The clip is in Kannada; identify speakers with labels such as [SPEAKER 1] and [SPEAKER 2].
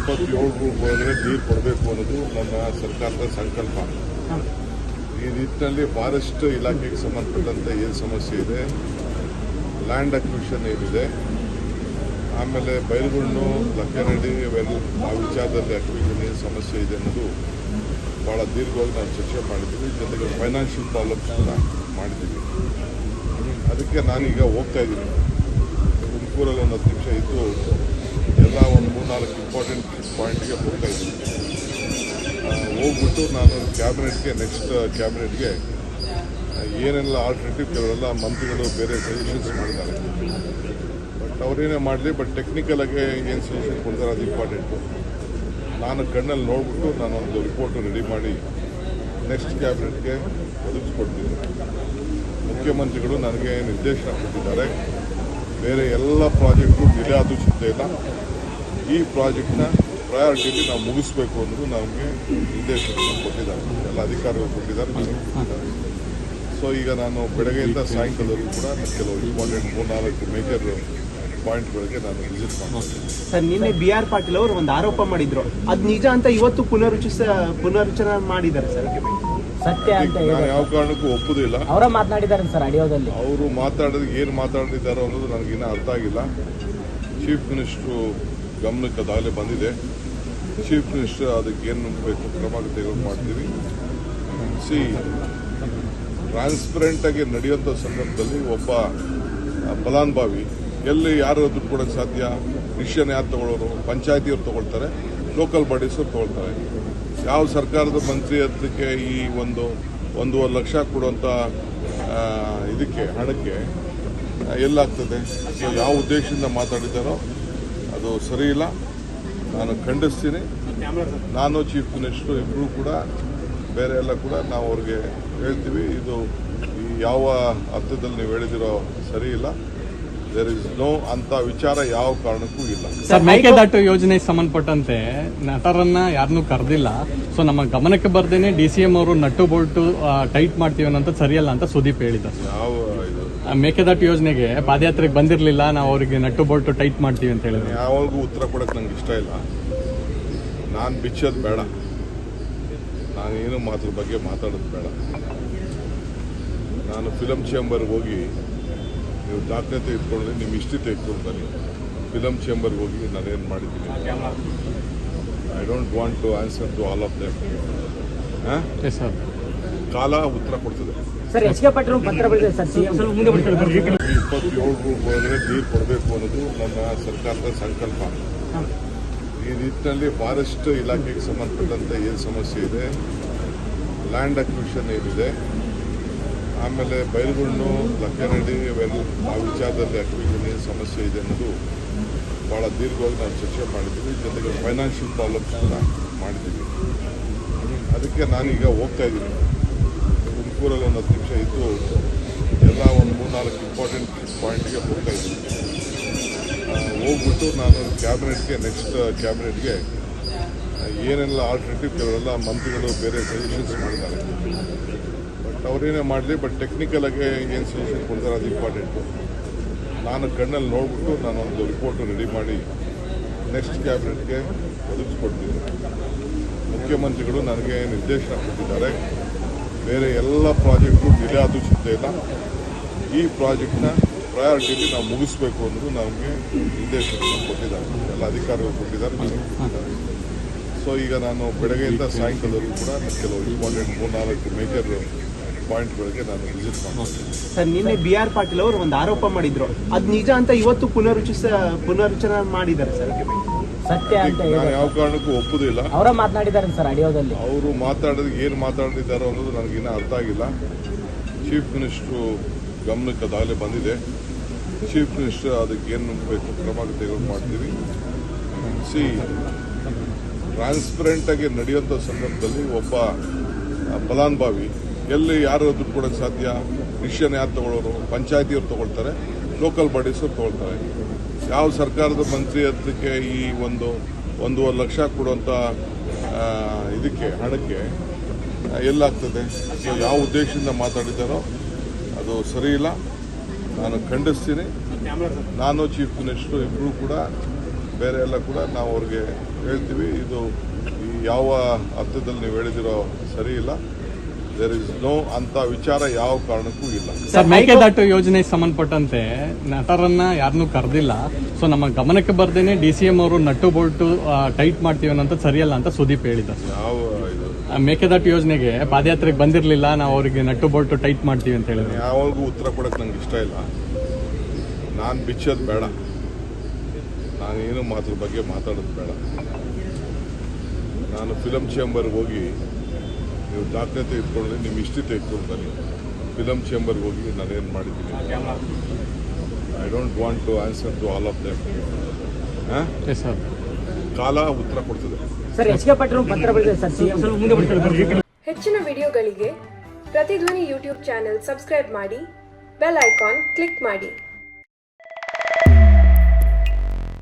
[SPEAKER 1] 27 ಒಳಗಡೆ ನೀರು ಕೊಡಬೇಕು ಅನ್ನೋದು ನಮ್ಮ ಸರ್ಕಾರದ ಸಂಕಲ್ಪ. ಈ ನಿಟ್ಟಿನಲ್ಲಿ ಫಾರೆಸ್ಟ್ ಇಲಾಖೆಗೆ ಸಂಬಂಧಪಟ್ಟಂತೆ ಏನು ಸಮಸ್ಯೆ ಇದೆ, ಲ್ಯಾಂಡ್ ಅಕ್ವಿಷನ್ ಏನಿದೆ, ಆಮೇಲೆ ಬೈಲುಗುಂಡು ಲಕ್ಕನಹಳ್ಳಿ ಇವೆಲ್ಲ ಆ ವಿಚಾರದಲ್ಲಿ ಅಕ್ವಿಷನ್ ಏನು ಸಮಸ್ಯೆ ಇದೆ ಅನ್ನೋದು ಭಾಳ ದೀರ್ಘವಾಗಿ ನಾವು ಚರ್ಚೆ ಮಾಡಿದ್ದೀವಿ. ಜೊತೆಗೆ ಫೈನಾನ್ಷಿಯಲ್ ಪ್ರಾಬ್ಲಮ್ಸ್ ಕೂಡ ಮಾಡಿದ್ದೀವಿ. ಅದಕ್ಕೆ ನಾನೀಗ ಹೋಗ್ತಾ ಇದ್ದೀನಿ ತುಮಕೂರಲ್ಲಿ ಒಂದು 10 ನಿಮಿಷ ಇದ್ದು ಎಲ್ಲ ಒಂದು 3-4 ಇಂಪಾರ್ಟೆಂಟ್ ಪಾಯಿಂಟ್ಗೆ ಹೋಗ್ತಾ ಇದ್ದೀನಿ. ಹೋಗ್ಬಿಟ್ಟು ನಾನು ನೆಕ್ಸ್ಟ್ ಕ್ಯಾಬಿನೆಟ್ಗೆ ಏನೆಲ್ಲ ಆಲ್ಟರ್ನೇಟಿವ್ ಕೆಲವರೆಲ್ಲ ಮಂತ್ರಿಗಳು ಬೇರೆ ಸಜೆಷನ್ಸ್ ಮಾಡಿದ್ದಾರೆ. ಬಟ್ ಅವರೇನೇ ಮಾಡಲಿ, ಬಟ್ ಟೆಕ್ನಿಕಲಾಗಿ ಏನು ಸಜೆಷನ್ ಕೊಡ್ತಾರೆ ಅದು ಇಂಪಾರ್ಟೆಂಟು. ನಾನು ಕಣ್ಣಲ್ಲಿ ನೋಡ್ಬಿಟ್ಟು ನಾನೊಂದು ರಿಪೋರ್ಟ್ ರೆಡಿ ಮಾಡಿ ನೆಕ್ಸ್ಟ್ ಕ್ಯಾಬಿನೆಟ್ಗೆ ಒದಗಿಸ್ಕೊಡ್ತೀನಿ. ಮುಖ್ಯಮಂತ್ರಿಗಳು ನನಗೆ ನಿರ್ದೇಶನ ಕೊಟ್ಟಿದ್ದಾರೆ. ಬೇರೆ ಎಲ್ಲ ಪ್ರಾಜೆಕ್ಟು ಡಿಲೇ ಆದರೂ ಚಿಂತೆ ಇಲ್ಲ, ಈ ಪ್ರಾಜೆಕ್ಟ್ನ ಪ್ರಯಾರಿಟಿಲಿ ನಾವು ಮುಗಿಸ್ಬೇಕು ಅನ್ನೋದು ನಮಗೆ ನಿರ್ದೇಶನ ಕೊಟ್ಟಿದ್ದಾರೆ. ಎಲ್ಲ ಅಧಿಕಾರಿಗಳು ಕೊಟ್ಟಿದ್ದಾರೆ. ಸೊ ಈಗ ನಾನು ಬೆಳಗ್ಗೆಯಿಂದ ಸಾಯಂಕಾಲದವರೆಗೂ ಕೂಡ ಕೆಲವು ಇಂಪಾರ್ಟೆಂಟ್ 3-4 ಮೇಜರ್ ಪಾಯಿಂಟ್ಗಳಿಗೆ ನಾನು ವಿಸಿಟ್ ಮಾಡ್ತೀನಿ.
[SPEAKER 2] ಸರ್, ನಿನ್ನೆ BR ಪಾಟೀಲ್ ಅವರು ಒಂದು ಆರೋಪ ಮಾಡಿದ್ರು, ಅದು ನಿಜ ಅಂತ ಇವತ್ತು ಪುನರುಚ್ಚರಣೆ ಮಾಡಿದ್ದಾರೆ ಸರ್.
[SPEAKER 3] ಸತ್ಯ ಅಂತ
[SPEAKER 1] ನಾನು ಯಾವ ಕಾರಣಕ್ಕೂ ಒಪ್ಪುದಿಲ್ಲ.
[SPEAKER 3] ಅವರ ಮಾತನಾಡಿದ್ದಾರೆ ಸರ್ ಆಡಿಯೋದಲ್ಲಿ.
[SPEAKER 1] ಅವರು ಏನು ಮಾತಾಡಿದ್ದಾರೋ ಅನ್ನೋದು ನನಗಿನ್ನ ಅರ್ಥ ಆಗಿಲ್ಲ. ಚೀಫ್ ಮಿನಿಸ್ಟ್ರು ಗಮನಕ್ಕೆ ಅದಾಗಲೇ ಬಂದಿದೆ. ಚೀಫ್ ಮಿನಿಸ್ಟರ್ ಅದಕ್ಕೆ ಏನು ಬೇಕು ಕ್ರಮ ತೆಗೆದು ಮಾಡ್ತೀವಿ. ಟ್ರಾನ್ಸ್ಪರೆಂಟ್ ಆಗಿ ನಡೆಯುವಂಥ ಸಂದರ್ಭದಲ್ಲಿ ಒಬ್ಬ ಫಲಾನುಭವಿ ಎಲ್ಲಿ ಯಾರು ದುಡ್ಡು ಕೊಡೋಕ್ಕೆ ಸಾಧ್ಯ? ಡಿಸಿಷನ್ ಯಾರು ತಗೊಳ್ಳೋರು? ಪಂಚಾಯತಿಯವ್ರು ತಗೊಳ್ತಾರೆ, ಲೋಕಲ್ ಬಾಡೀಸವ್ರು ತಗೊಳ್ತಾರೆ. ಯಾವ ಸರ್ಕಾರದ ಮಂತ್ರಿ ಅದಕ್ಕೆ ಈ 1.5 ಲಕ್ಷ ಕೊಡುವಂಥ ಇದಕ್ಕೆ ಹಣಕ್ಕೆ ಎಲ್ಲಾಗ್ತದೆ? ಸೊ ಯಾವ ಉದ್ದೇಶದಿಂದ ಮಾತಾಡಿದ್ದಾರೋ ಅದು ಸರಿ ಇಲ್ಲ. ನಾನು ಖಂಡಿಸ್ತೀನಿ. ನಾನು ಚೀಫ್ ಮಿನಿಸ್ಟರ್ ಇಬ್ಬರು ಕೂಡ ಬೇರೆ ಎಲ್ಲ ಕೂಡ ನಾವು ಅವ್ರಿಗೆ ಹೇಳ್ತೀವಿ, ಇದು ಯಾವ ಅರ್ಥದಲ್ಲಿ ನೀವು ಹೇಳಿದಿರೋ ಸರಿ ಇಲ್ಲ. ದೇರ್ ಇಸ್ ನೋ ಅಂತ ವಿಚಾರ ಯಾವ ಕಾರಣಕ್ಕೂ ಇಲ್ಲ.
[SPEAKER 4] ಸರ್, ಮೇಕೆದಾಟು ಯೋಜನೆಗೆ ಸಂಬಂಧಪಟ್ಟಂತೆ ನಟರನ್ನ ಯಾರನ್ನೂ ಕರೆದಿಲ್ಲ. ಸೊ ನಮ್ಮ ಗಮನಕ್ಕೆ ಬರ್ದೇನೆ DCM ಅವರು ನಟ್ಟು ಬೋಲ್ಟು ಟೈಟ್ ಮಾಡ್ತೀವಿ ಅನ್ನೋಂಥ ಸರಿಯಲ್ಲ ಅಂತ ಸುದೀಪ್ ಹೇಳಿದ್ದಾರೆ.
[SPEAKER 1] ಯಾವ ಇದು
[SPEAKER 4] ಮೇಕೆದಾಟು ಯೋಜನೆಗೆ ಪಾದಯಾತ್ರೆಗೆ ಬಂದಿರಲಿಲ್ಲ, ನಾವು ಅವರಿಗೆ ನಟ್ಟು ಬೋಲ್ಟು ಟೈಟ್ ಮಾಡ್ತೀವಿ ಅಂತ ಹೇಳಿದ್ರು.
[SPEAKER 1] ಯಾವಾಗೂ ಉತ್ತರ ಕೊಡಕ್ಕೆ ನಂಗೆ ಇಷ್ಟ ಇಲ್ಲ. ನಾನು ಬಿಚ್ಚೋದು ಬೇಡ, ನಾನೇನು ಮಾತ್ರ ಬಗ್ಗೆ ಮಾತಾಡೋದು ಬೇಡ. ನಾನು ಫಿಲಮ್ ಚೇಂಬರ್ಗೆ ಹೋಗಿ ನೀವು ದಾಖಲೆ ಇಟ್ಕೊಂಡು ನಿಮ್ಮ ಹಿಸ್ಟ್ರಿ ತೆಗೆದುಕೊಂಡು ಬನ್ನಿ. ಫಿಲಮ್ ಚೇಂಬರ್ಗೆ ಹೋಗಿ ನಾನೇನು ಮಾಡಿದ್ದೀನಿ. I don't want to answer to all of them. ಕಾಲ ಉತ್ತರ ಕೊಡ್ತದೆ.
[SPEAKER 3] ಸರ್, HK ಪಾಟೀಲ್ ಪತ್ರ ಬರೆದಿದ್ದಾರೆ ಸರ್ CM.
[SPEAKER 1] 27 ಒಳಗಡೆ ನೀರು ಕೊಡಬೇಕು ಅನ್ನೋದು ನಮ್ಮ ಸರ್ಕಾರದ ಸಂಕಲ್ಪ. ಈ ನಿಟ್ಟಿನಲ್ಲಿ ಫಾರೆಸ್ಟ್ ಇಲಾಖೆಗೆ ಸಂಬಂಧಪಟ್ಟಂತೆ ಏನು ಸಮಸ್ಯೆ ಇದೆ, ಲ್ಯಾಂಡ್ ಅಕ್ವಿಷನ್ ಏನಿದೆ, ಆಮೇಲೆ ಬೈಲುಗುಂಡು ಲಕ್ಕನಹಳ್ಳಿ ಇವೆಲ್ಲ ಆ ವಿಚಾರದಲ್ಲಿ ಅಕ್ವಿಷನ್ ಏನು ಸಮಸ್ಯೆ ಇದೆ ಅನ್ನೋದು ಭಾಳ ದೀರ್ಘವಾಗಿ ನಾವು ಚರ್ಚೆ ಮಾಡಿದ್ದೀವಿ. ಜೊತೆಗೆ ಫೈನಾನ್ಷಿಯಲ್ ಪ್ರಾಬ್ಲಮ್ಸ್ ಕೂಡ ಮಾಡಿದ್ದೀವಿ. ಅದಕ್ಕೆ ನಾನೀಗ ಹೋಗ್ತಾ ಇದ್ದೀನಿ ತುಮಕೂರಲ್ಲಿ ಒಂದು 10 ನಿಮಿಷ ಇದ್ದು ಎಲ್ಲ ಒಂದು 3-4 ಇಂಪಾರ್ಟೆಂಟ್ ಪಾಯಿಂಟ್ಗೆ ಹೋಗ್ತಾ ಇದ್ದೀನಿ. ಹೋಗ್ಬಿಟ್ಟು ನಾನು ನೆಕ್ಸ್ಟ್ ಕ್ಯಾಬಿನೆಟ್ಗೆ ಏನೆಲ್ಲ ಆಲ್ಟರ್ನೇಟಿವ್ ಕೆಲವರೆಲ್ಲ ಮಂತ್ರಿಗಳು ಬೇರೆ ಸಜೆಷನ್ಸ್ ಮಾಡಿದ್ದಾರೆ. ಬಟ್ ಅವರೇನೇ ಮಾಡಲಿ, ಬಟ್ ಟೆಕ್ನಿಕಲಾಗಿ ಏನು ಸಜೆಷನ್ ಕೊಡ್ತಾರೆ ಅದು ಇಂಪಾರ್ಟೆಂಟು. ನಾನು ಕಣ್ಣಲ್ಲಿ ನೋಡ್ಬಿಟ್ಟು ನಾನೊಂದು ರಿಪೋರ್ಟ್ ರೆಡಿ ಮಾಡಿ ನೆಕ್ಸ್ಟ್ ಕ್ಯಾಬಿನೆಟ್ಗೆ ಒದಗಿಸ್ಕೊಡ್ತೀನಿ. ಮುಖ್ಯಮಂತ್ರಿಗಳು ನನಗೆ ನಿರ್ದೇಶನ ಕೊಟ್ಟಿದ್ದಾರೆ. ಬೇರೆ ಎಲ್ಲ ಪ್ರಾಜೆಕ್ಟು ಡಿಲೇ ಆದರೂ ಚಿಂತೆ ಇಲ್ಲ, ಈ ಪ್ರಾಜೆಕ್ಟ್ನ ಪ್ರಯಾರಿಟಿಲಿ ನಾವು ಮುಗಿಸ್ಬೇಕು ಅನ್ನೋದು ನಮಗೆ ನಿರ್ದೇಶನ ಕೊಟ್ಟಿದ್ದಾರೆ. ಎಲ್ಲ ಅಧಿಕಾರಿಗಳು ಕೊಟ್ಟಿದ್ದಾರೆ. ಸೊ ಈಗ ನಾನು ಬೆಳಗ್ಗೆಯಿಂದ ಸಾಯಂಕಾಲದವರೆಗೂ ಕೂಡ ಕೆಲವು ಇಂಪಾರ್ಟೆಂಟ್ 3-4 ಮೇಜರ್ ಪಾಯಿಂಟ್ಗಳಿಗೆ ನಾನು ವಿಸಿಟ್ ಮಾಡ್ತೀನಿ.
[SPEAKER 2] ಸರ್, ನಿನ್ನೆ BR ಪಾಟೀಲ್ ಅವರು ಒಂದು ಆರೋಪ ಮಾಡಿದ್ರು, ಅದು ನಿಜ ಅಂತ ಇವತ್ತು ಪುನರುಚ್ಚರಣೆ ಮಾಡಿದ್ದಾರೆ ಸರ್.
[SPEAKER 3] ಸತ್ಯ ಅಂತ
[SPEAKER 1] ನಾನು ಯಾವ ಕಾರಣಕ್ಕೂ ಒಪ್ಪುದಿಲ್ಲ.
[SPEAKER 3] ಅವರ ಮಾತನಾಡಿದ್ದಾರೆ ಸರ್ ಆಡಿಯೋದಲ್ಲಿ.
[SPEAKER 1] ಅವರು ಏನು ಮಾತಾಡಿದ್ದಾರೋ ಅನ್ನೋದು ನನಗಿನ್ನ ಅರ್ಥ ಆಗಿಲ್ಲ. ಚೀಫ್ ಮಿನಿಸ್ಟ್ರು ಗಮನಕ್ಕೆ ಅದಾಗಲೇ ಬಂದಿದೆ. ಚೀಫ್ ಮಿನಿಸ್ಟರ್ ಅದಕ್ಕೆ ಏನು ಬೇಕು ಕ್ರಮ ತೆಗೆದು ಮಾಡ್ತೀವಿ. ಟ್ರಾನ್ಸ್ಪರೆಂಟ್ ಆಗಿ ನಡೆಯುವಂಥ ಸಂದರ್ಭದಲ್ಲಿ ಒಬ್ಬ ಫಲಾನುಭವಿ ಎಲ್ಲಿ ಯಾರು ದುಡ್ಡು ಕೊಡೋಕ್ಕೆ ಸಾಧ್ಯ? ಡಿಸಿಷನ್ ಯಾರು ತಗೊಳ್ಳೋರು? ಪಂಚಾಯತಿಯವ್ರು ತಗೊಳ್ತಾರೆ, ಲೋಕಲ್ ಬಾಡೀಸವ್ರು ತಗೊಳ್ತಾರೆ. ಯಾವ ಸರ್ಕಾರದ ಮಂತ್ರಿ ಅದಕ್ಕೆ ಈ 1.5 ಲಕ್ಷ ಕೊಡುವಂಥ ಇದಕ್ಕೆ ಹಣಕ್ಕೆ ಎಲ್ಲಾಗ್ತದೆ? ಸೊ ಯಾವ ಉದ್ದೇಶದಿಂದ ಮಾತಾಡಿದ್ದಾರೋ ಅದು ಸರಿ ಇಲ್ಲ. ನಾನು ಖಂಡಿಸ್ತೀನಿ. ನಾನು ಚೀಫ್ ಮಿನಿಸ್ಟರ್ ಇಬ್ಬರು ಕೂಡ ಬೇರೆ ಎಲ್ಲ ಕೂಡ ನಾವು ಅವ್ರಿಗೆ ಹೇಳ್ತೀವಿ. ಇದು ಈ ಯಾವ ಅರ್ಥದಲ್ಲಿ ನೀವು ಹೇಳಿದಿರೋ ಸರಿ ಇಲ್ಲ. ದೇರ್ ಇಸ್ ನೋ ಅಂತ ವಿಚಾರ ಯಾವ ಕಾರಣಕ್ಕೂ ಇಲ್ಲ.
[SPEAKER 4] ಸರ್, ಮೇಕೆದಾಟು ಯೋಜನೆಗೆ ಸಂಬಂಧಪಟ್ಟಂತೆ ನಟರನ್ನ ಯಾರನ್ನೂ ಕರೆದಿಲ್ಲ. ಸೊ ನಮ್ಮ ಗಮನಕ್ಕೆ ಬರ್ದೇನೆ DCM ಅವರು ನಟ್ಟು ಬೋಲ್ಟು ಟೈಟ್ ಮಾಡ್ತೀವಿ ಅನ್ನೋಂಥ ಸರಿಯಲ್ಲ ಅಂತ ಸುದೀಪ್ ಹೇಳಿದ್ದಾರೆ.
[SPEAKER 1] ಯಾವ ಇದು
[SPEAKER 4] ಮೇಕೆದಾಟು ಯೋಜನೆಗೆ ಪಾದಯಾತ್ರೆಗೆ ಬಂದಿರಲಿಲ್ಲ, ನಾವು ಅವರಿಗೆ ನಟ್ಟು ಬೋಲ್ಟು ಟೈಟ್ ಮಾಡ್ತೀವಿ ಅಂತ ಹೇಳಿದ್ರು.
[SPEAKER 1] ಯಾವಾಗೂ ಉತ್ತರ ಕೊಡೋಕೆ ನಂಗೆ ಇಷ್ಟ ಇಲ್ಲ. ನಾನು ಬಿಚ್ಚೋದು ಬೇಡ, ನಾನೇನು ಮಾತ್ರ ಬಗ್ಗೆ ಮಾತಾಡೋದು ಬೇಡ. ನಾನು ಫಿಲಮ್ ಚೇಂಬರ್ಗೆ ಹೋಗಿ ನೀವು ದಾಖಲೆ ತೆಗೆದುಕೊಂಡ್ರೆ ನಿಮ್ಮ ಹಿಸ್ಟ್ರಿ ತೆಗೆದುಕೊಂಡು ಬನ್ನಿ. ಫಿಲಮ್ ಚೇಂಬರ್ಗೆ ಹೋಗಿ ನಾನೇನು ಮಾಡಿದ್ದೀನಿ. I don't want to answer to all of them.
[SPEAKER 4] Sir,
[SPEAKER 1] ಕಾಲ ಉತ್ತರ ಕೊಡ್ತದೆ.
[SPEAKER 3] ಸರ್ HK ಪಟ್ಟರು ಪತ್ರ ಬರೆದಿದೆ ಸರ್ CM.
[SPEAKER 5] ಹೆಚ್ಚಿನ ವಿಡಿಯೋಗಳಿಗೆ ಪ್ರತಿಧ್ವನಿ ಯೂಟ್ಯೂಬ್ ಚಾನೆಲ್ ಸಬ್ಸ್ಕ್ರೈಬ್ ಮಾಡಿ, ಬೆಲ್ ಐಕಾನ್ ಕ್ಲಿಕ್ ಮಾಡಿ.